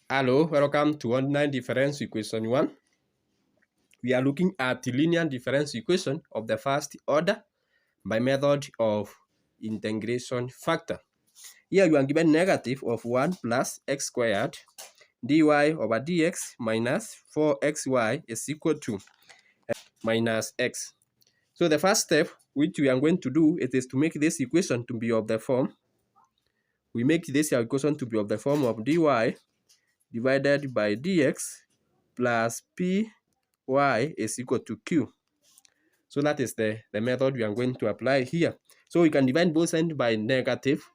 Hello, welcome to ordinary difference equation 1. We are looking at the linear difference equation of the first order by method of integration factor. Here you are given negative of 1 plus x squared dy over dx minus 4xy is equal to minus x. So the first step which we are going to do it is to make this equation to be of the form. We make this equation to be of the form of dy divided by dx plus p y is equal to q. So that is the method we are going to apply here. So we can divide both sides by negative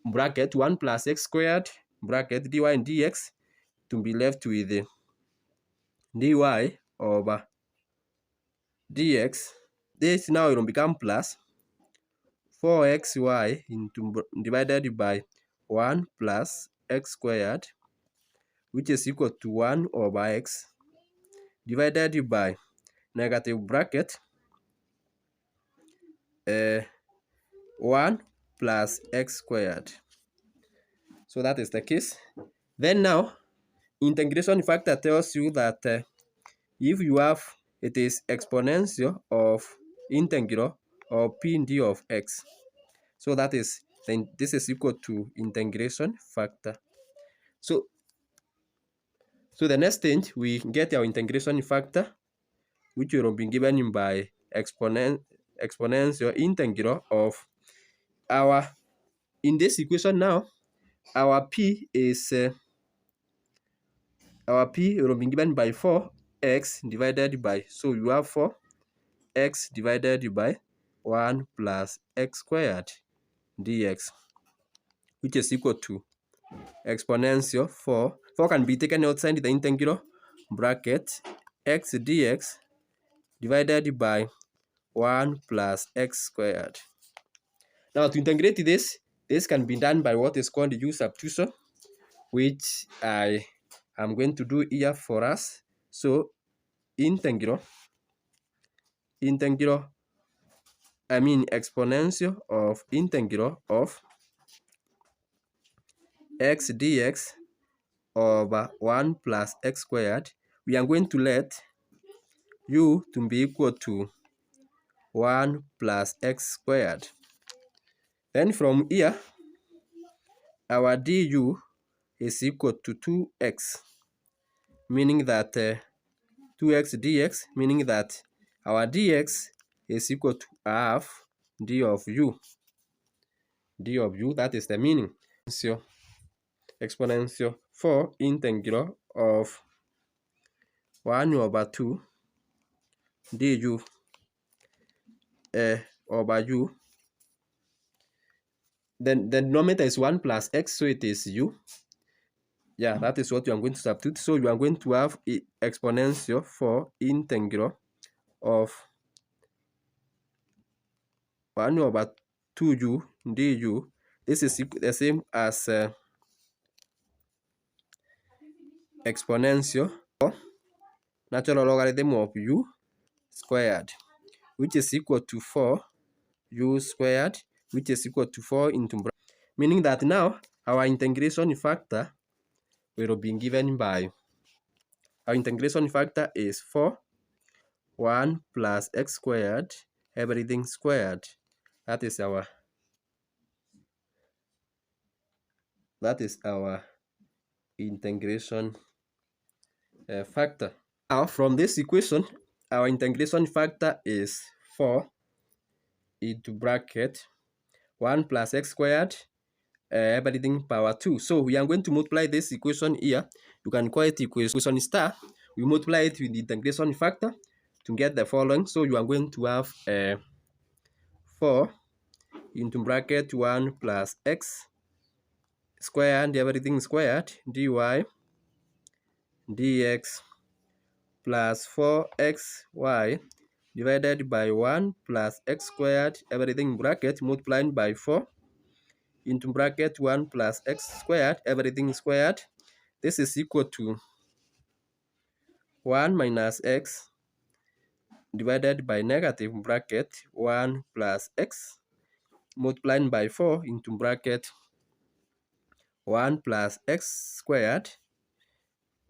bracket 1 plus x squared bracket dy and dx to be left with the dy over dx. This now will become plus 4xy divided by 1 plus x squared, which is equal to 1 over x divided by negative bracket 1 plus x squared. So that is the case. Then now, integration factor tells you that if you have, it is exponential of integral of p d of x. So that is, then this is equal to integration factor. So the next thing, we get our integration factor, which will be given by exponential integral of our, in this equation now, our p is will be given by 4x divided by, so you have 4x divided by 1 plus x squared dx, which is equal to exponential 4 can be taken outside the integral bracket x dx divided by 1 plus x squared. Now to integrate this can be done by what is called the use substitution, which I am going to do here for us. So exponential of integral of x dx over 1 plus x squared, we are going to let u to be equal to 1 plus x squared. Then from here, our du is equal to 2x, meaning that 2x dx, meaning that our dx is equal to half d of u. That is the meaning. So exponential 4 integral of 1 over 2 du over u. Then the denominator is 1 plus x, so it is u. Yeah, that is what you are going to substitute. So you are going to have exponential 4 integral of 1 over 2u du. This is the same as exponential or natural logarithm of u squared, which is equal to 4u squared, which is equal to 4 into bracket. Meaning that now our integration factor will be given by, our integration factor is 1 plus x squared, everything squared. That is our integration factor. Now from this equation, our integration factor is 4 into bracket 1 plus x squared, everything power 2. So we are going to multiply this equation here. You can call it equation star. We multiply it with the integration factor to get the following. So you are going to have 4 into bracket 1 plus x squared, everything squared, dy dx plus 4xy divided by 1 plus x squared, everything bracket multiplied by 4 into bracket 1 plus x squared, everything squared. This is equal to 1 minus x divided by negative bracket 1 plus x multiplied by 4 into bracket 1 plus x squared,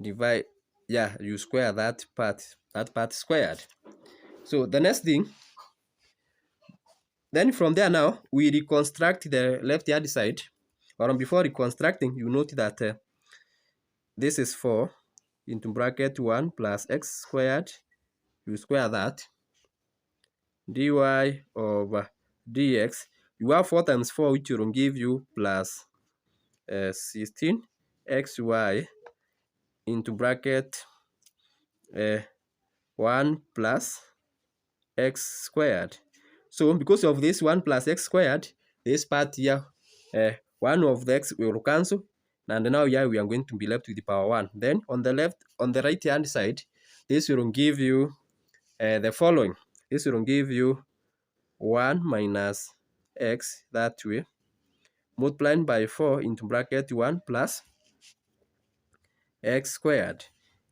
divide, yeah, you square that part squared. So the next thing, then from there now, we reconstruct the left-hand side. Or before reconstructing, you note that this is 4 into bracket 1 plus x squared. You square that. Dy over dx. You have 4 times 4, which will give you plus 16 xy into bracket 1 plus x squared. So because of this 1 plus x squared, this part here, one of the x will cancel, and now here we are going to be left with the power 1. Then on the right hand side, this will give you the following. This will give you 1 minus x that way, multiplied by 4 into bracket 1 plus x squared,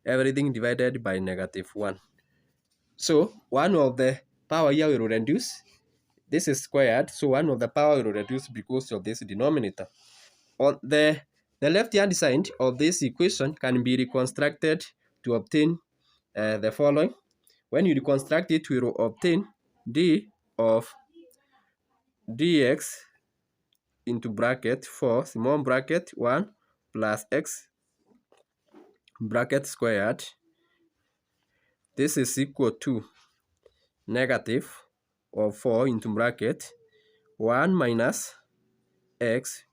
everything divided by -1. So one of the power here will reduce. This is squared, so one of the power will reduce because of this denominator. On the left-hand side of this equation can be reconstructed to obtain the following. When you reconstruct it, we will obtain d of dx into bracket 4, small bracket 1 plus x bracket squared. This is equal to negative of 4 into bracket 1 minus x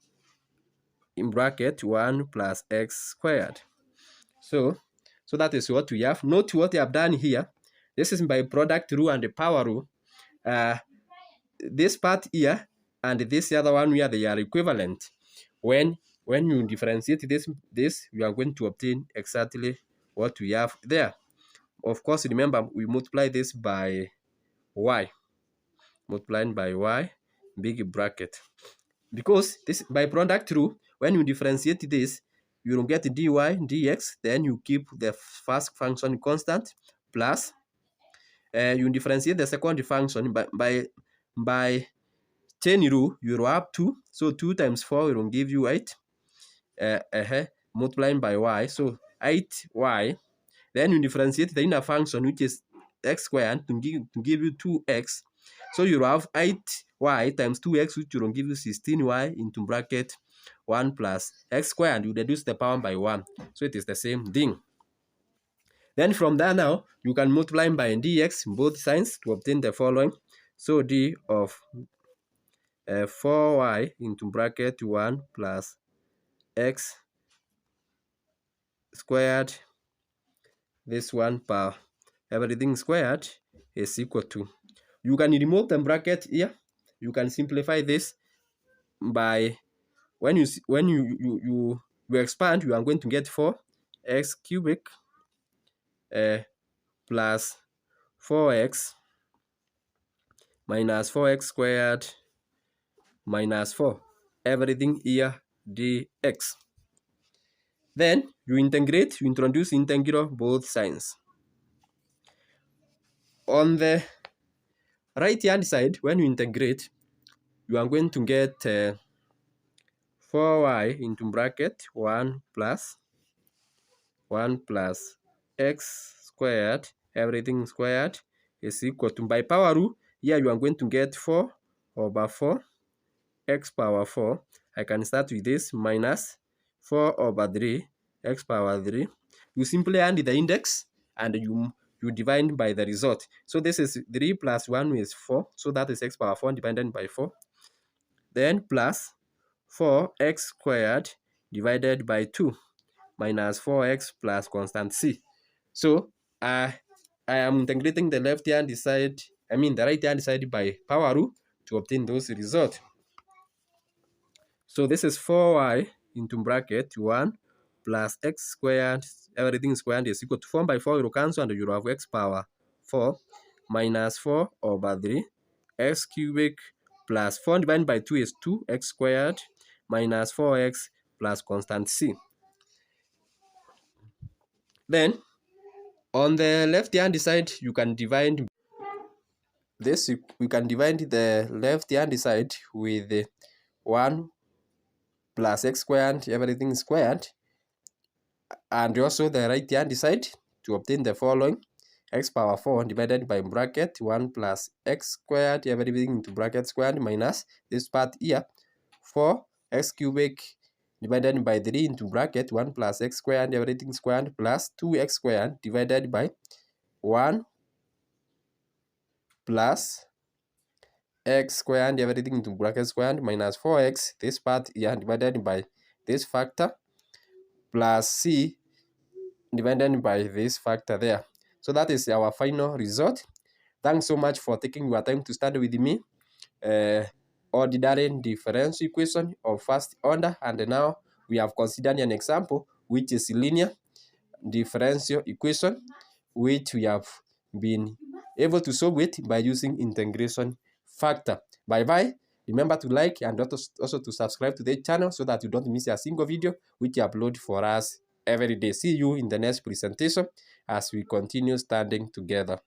in bracket 1 plus x squared. So that is what we have. Note what we have done here. This is by product rule and the power rule. This part here and this other one here, they are equivalent. When you differentiate this, we are going to obtain exactly what we have there. Of course, remember, we multiply this by y. Multiplying by y, big bracket. Because this by product rule, when you differentiate this, you will get dy dx, then you keep the first function constant, plus you differentiate the second function by chain rule, you will have 2. So 2 times 4 will give you 8. Multiplying by y, so 8y. Then you differentiate the inner function, which is x squared, to give you 2x. So you have 8y times 2x, which will give you 16y into bracket 1 plus x squared. You reduce the power by 1. So it is the same thing. Then from there now, you can multiply by dx in both sides to obtain the following. So d of 4y into bracket 1 plus x squared, this one power, everything squared, is equal to. You can remove the bracket here. You can simplify this by when you expand, you are going to get 4x cubic plus 4x minus 4x squared minus 4, everything here dx. Then you integrate, you introduce integral both sides. On the right hand side, when you integrate, you are going to get 4y into bracket 1 plus x squared, everything squared, is equal to, by power rule, here you are going to get 4 over 4 x power 4. I can start with this minus 4 over 3 x power 3. You simply add the index and you divide by the result. So this is 3 plus 1 is 4. So that is x power 4 divided by 4. Then plus 4x squared divided by 2 minus 4x plus constant c. So I am integrating the left hand side, the right hand side by power rule to obtain those results. So this is 4y into bracket 1 plus x squared, everything squared, is equal to 4 by 4 will cancel, and you have x power 4 minus 4 over 3 x cubic plus 4 divided by 2 is 2x squared minus 4x plus constant c. Then on the left hand side, you can divide this. We can divide the left hand side with 1 plus x squared, everything squared, And also the right hand side to obtain the following: x power 4 divided by bracket 1 plus x squared, everything into bracket squared, minus this part here 4x cubic divided by 3 into bracket 1 plus x squared, everything squared, plus 2x squared divided by 1 plus x squared, everything into bracket squared, minus 4x, this part here, divided by this factor, plus c divided by this factor there. So that is our final result. Thanks so much for taking your time to study with me. Ordinary differential equation of first order, and now we have considered an example which is linear differential equation, which we have been able to solve it by using integration factor. Bye bye. Remember to like and also to subscribe to the channel so that you don't miss a single video which you upload for us every day. See you in the next presentation as we continue studying together.